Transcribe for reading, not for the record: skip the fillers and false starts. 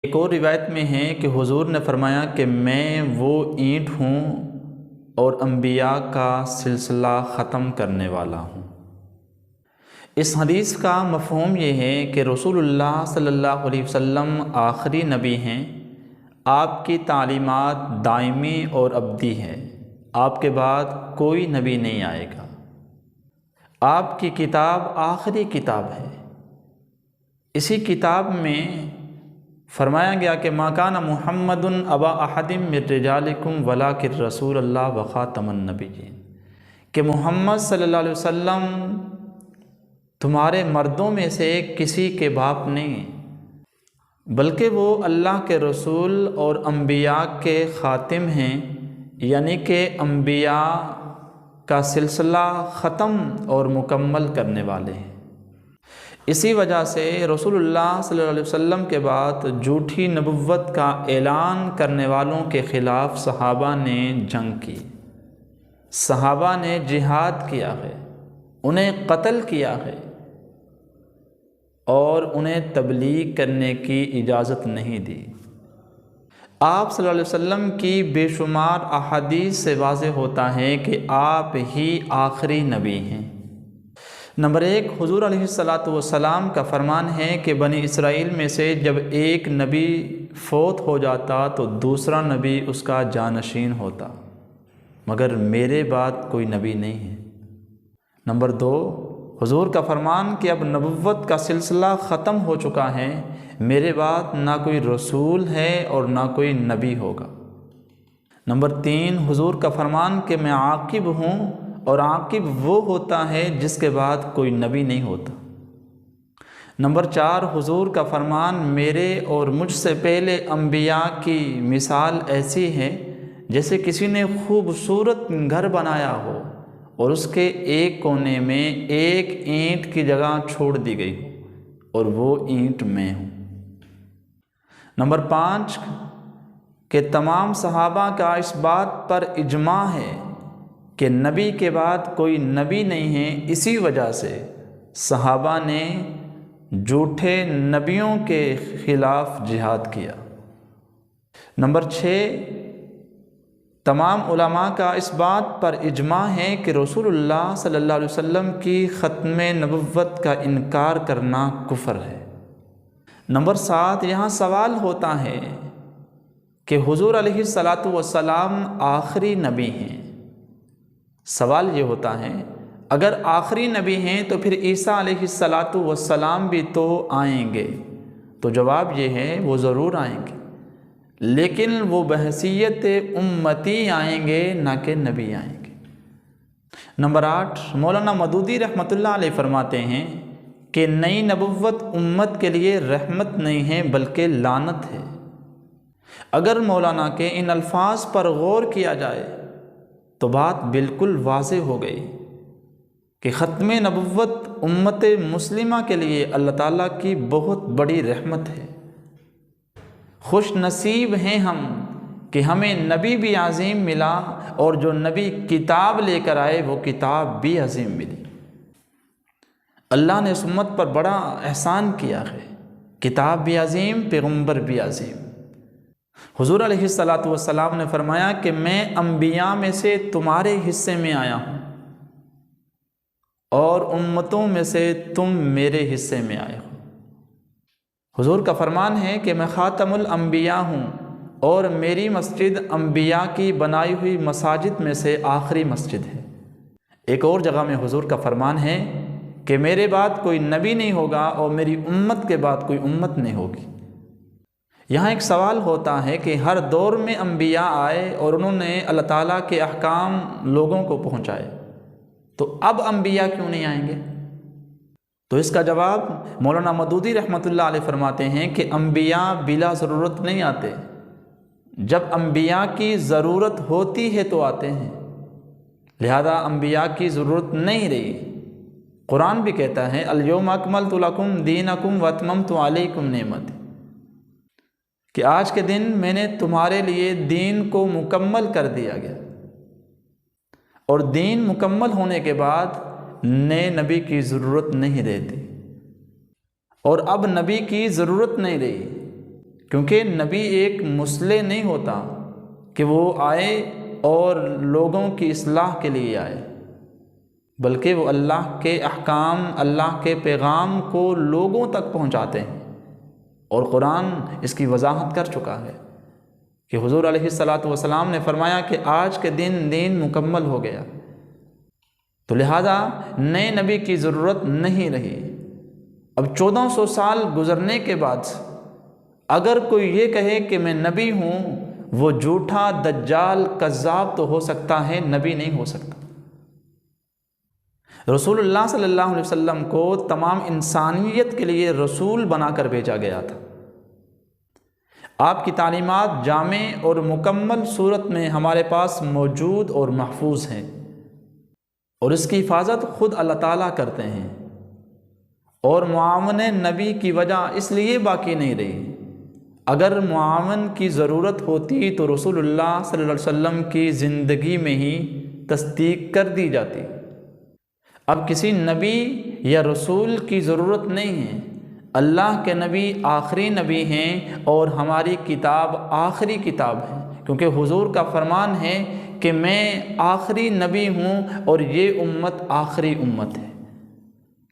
ایک اور روایت میں ہے کہ حضور نے فرمایا کہ میں وہ اینٹ ہوں اور انبیاء کا سلسلہ ختم کرنے والا ہوں۔ اس حدیث کا مفہوم یہ ہے کہ رسول اللہ صلی اللہ علیہ وسلم آخری نبی ہیں۔ آپ کی تعلیمات دائمی اور ابدی ہے۔ آپ کے بعد کوئی نبی نہیں آئے گا۔ آپ کی کتاب آخری کتاب ہے۔ اسی کتاب میں فرمایا گیا کہ ما کان محمد ابا احد من رجالکم ولکن رسول اللہ وخاتم النبیین، کہ محمد صلی اللہ علیہ وسلم تمہارے مردوں میں سے کسی کے باپ نہیں، بلکہ وہ اللہ کے رسول اور انبیاء کے خاتم ہیں، یعنی کہ انبیاء کا سلسلہ ختم اور مکمل کرنے والے ہیں۔ اسی وجہ سے رسول اللہ صلی اللہ علیہ وسلم کے بعد جھوٹی نبوت کا اعلان کرنے والوں کے خلاف صحابہ نے جنگ کی، صحابہ نے جہاد کیا ہے، انہیں قتل کیا ہے اور انہیں تبلیغ کرنے کی اجازت نہیں دی۔ آپ صلی اللہ علیہ وسلم کی بے شمار احادیث سے واضح ہوتا ہے کہ آپ ہی آخری نبی ہیں۔ نمبر 1، حضور علیہ السلام کا فرمان ہے کہ بنی اسرائیل میں سے جب ایک نبی فوت ہو جاتا تو دوسرا نبی اس کا جانشین ہوتا، مگر میرے بعد کوئی نبی نہیں ہے۔ نمبر 2، حضور کا فرمان کہ اب نبوت کا سلسلہ ختم ہو چکا ہے، میرے بعد نہ کوئی رسول ہے اور نہ کوئی نبی ہوگا۔ نمبر 3، حضور کا فرمان کہ میں عاقب ہوں، اور عاقب وہ ہوتا ہے جس کے بعد کوئی نبی نہیں ہوتا۔ نمبر 4، حضور کا فرمان میرے اور مجھ سے پہلے انبیاء کی مثال ایسی ہے جیسے کسی نے خوبصورت گھر بنایا ہو اور اس کے ایک کونے میں ایک اینٹ کی جگہ چھوڑ دی گئی ہو اور وہ اینٹ میں ہوں۔ نمبر 5، کہ تمام صحابہ کا اس بات پر اجماع ہے کہ نبی کے بعد کوئی نبی نہیں ہے، اسی وجہ سے صحابہ نے جھوٹے نبیوں کے خلاف جہاد کیا۔ نمبر 6، تمام علماء کا اس بات پر اجماع ہے کہ رسول اللہ صلی اللہ علیہ وسلم کی ختم نبوت کا انکار کرنا کفر ہے۔ نمبر 7، یہاں سوال ہوتا ہے کہ حضور علیہ السلام آخری نبی ہیں۔ سوال یہ ہوتا ہے اگر آخری نبی ہیں تو پھر عیسیٰ علیہ السلام بھی تو آئیں گے، تو جواب یہ ہے وہ ضرور آئیں گے، لیکن وہ بحیثیت امتی آئیں گے نہ کہ نبی آئیں گے۔ نمبر 8، مولانا مودودی رحمۃ اللہ علیہ فرماتے ہیں کہ نئی نبوت امت کے لیے رحمت نہیں ہے بلکہ لعنت ہے۔ اگر مولانا کے ان الفاظ پر غور کیا جائے تو بات بالکل واضح ہو گئی کہ ختم نبوت امت مسلمہ کے لیے اللہ تعالیٰ کی بہت بڑی رحمت ہے۔ خوش نصیب ہیں ہم کہ ہمیں نبی بھی عظیم ملا اور جو نبی کتاب لے کر آئے وہ کتاب بھی عظیم ملی۔ اللہ نے اس امت پر بڑا احسان کیا ہے، کتاب بھی عظیم، پیغمبر بھی عظیم۔ حضور علیہ السلام نے فرمایا کہ میں انبیاء میں سے تمہارے حصے میں آیا ہوں اور امتوں میں سے تم میرے حصے میں آئے ہو۔ حضور کا فرمان ہے کہ میں خاتم الانبیاء ہوں اور میری مسجد انبیاء کی بنائی ہوئی مساجد میں سے آخری مسجد ہے۔ ایک اور جگہ میں حضور کا فرمان ہے کہ میرے بعد کوئی نبی نہیں ہوگا اور میری امت کے بعد کوئی امت نہیں ہوگی۔ یہاں ایک سوال ہوتا ہے کہ ہر دور میں انبیاء آئے اور انہوں نے اللہ تعالیٰ کے احکام لوگوں کو پہنچائے، تو اب انبیاء کیوں نہیں آئیں گے؟ تو اس کا جواب مولانا مودودی رحمۃ اللہ علیہ فرماتے ہیں کہ انبیاء بلا ضرورت نہیں آتے، جب انبیاء کی ضرورت ہوتی ہے تو آتے ہیں، لہذا انبیاء کی ضرورت نہیں رہی۔ قرآن بھی کہتا ہے الیوم اکملت لکم دینکم واتممت علیکم نعمتی، کہ آج کے دن میں نے تمہارے لیے دین کو مکمل کر دیا گیا، اور دین مکمل ہونے کے بعد نئے نبی کی ضرورت نہیں رہتی، اور اب نبی کی ضرورت نہیں رہی، کیونکہ نبی ایک مصلح نہیں ہوتا کہ وہ آئے اور لوگوں کی اصلاح کے لیے آئے، بلکہ وہ اللہ کے احکام، اللہ کے پیغام کو لوگوں تک پہنچاتے ہیں، اور قرآن اس کی وضاحت کر چکا ہے کہ حضور علیہ الصلاۃ والسلام نے فرمایا کہ آج کے دین مکمل ہو گیا، تو لہذا نئے نبی کی ضرورت نہیں رہی۔ اب 1400 سال گزرنے کے بعد اگر کوئی یہ کہے کہ میں نبی ہوں، وہ جھوٹا، دجال، کذاب تو ہو سکتا ہے، نبی نہیں ہو سکتا۔ رسول اللہ صلی اللہ علیہ وسلم کو تمام انسانیت کے لیے رسول بنا کر بھیجا گیا تھا۔ آپ کی تعلیمات جامع اور مکمل صورت میں ہمارے پاس موجود اور محفوظ ہیں، اور اس کی حفاظت خود اللہ تعالیٰ کرتے ہیں، اور معاون نبی کی وجہ اس لیے باقی نہیں رہی۔ اگر معاون کی ضرورت ہوتی تو رسول اللہ صلی اللہ علیہ وسلم کی زندگی میں ہی تصدیق کر دی جاتی۔ اب کسی نبی یا رسول کی ضرورت نہیں ہے، اللہ کے نبی آخری نبی ہیں، اور ہماری کتاب آخری کتاب ہے، کیونکہ حضور کا فرمان ہے کہ میں آخری نبی ہوں اور یہ امت آخری امت ہے۔